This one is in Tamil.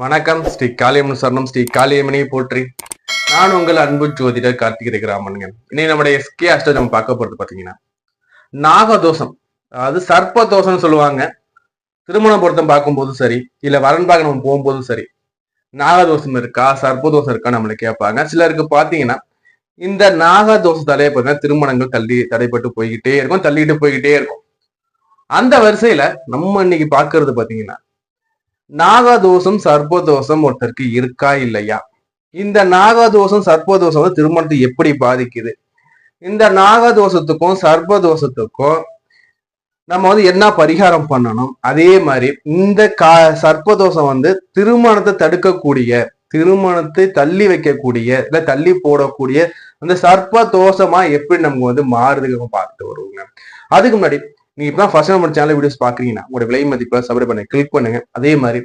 வணக்கம். ஸ்ரீ காளியம்மன் சரணம். ஸ்ரீ காளியம்மனை போற்றி. நான் உங்கள் அன்பு ஜோதிடர் கார்த்திகை ராமனுங்க. இன்னைக்கு நம்முடைய எஸ்கே அஷ்ட நம்ம பார்க்க போறது பாத்தீங்கன்னா நாகதோஷம், அதாவது சர்ப்ப தோஷம்னு சொல்லுவாங்க. திருமண பொருத்தம் பார்க்கும்போதும் சரி, இல்ல வரன் பார்க்க நம்ம போகும்போதும் சரி, நாகதோஷம் இருக்கா சர்ப்பதோஷம் இருக்கா நம்மளை கேட்பாங்க. சிலருக்கு பாத்தீங்கன்னா இந்த நாகதோஷத்தாலே பார்த்தீங்கன்னா திருமணங்கள் தடைப்பட்டு போய்கிட்டே இருக்கும், தள்ளிட்டு போய்கிட்டே இருக்கும். அந்த வரிசையில நம்ம இன்னைக்கு பாக்குறது பாத்தீங்கன்னா நாகதோஷம் சர்ப்பதோஷம் ஒருத்தருக்கு இருக்கா இல்லையா, இந்த நாகதோஷம் சர்ப்பதோஷம் வந்து திருமணத்தை எப்படி பாதிக்குது, இந்த நாகதோஷத்துக்கும் சர்ப்பதோஷத்துக்கும் நம்ம வந்து என்ன பரிகாரம் பண்ணணும், அதே மாதிரி இந்த சர்ப்பதோஷம் வந்து திருமணத்தை தடுக்கக்கூடிய, திருமணத்தை தள்ளி வைக்கக்கூடிய, இல்ல தள்ளி போடக்கூடிய அந்த சர்ப்ப தோஷமா எப்படி நமக்கு வந்து மாறுதுன்னு பார்த்துட்டு வருவோங்க. அதுக்கு முன்னாடி நீங்க இப்பதான் ஃபர்ஸ்ட் நம்ம சேனல் வீடியோஸ் பாக்குறீங்கன்னா உங்களோட விலை மதிப்பை சப்ஸ்கிரைப் பண்ணி கிளிக் பண்ணுங்க. அதே மாதிரி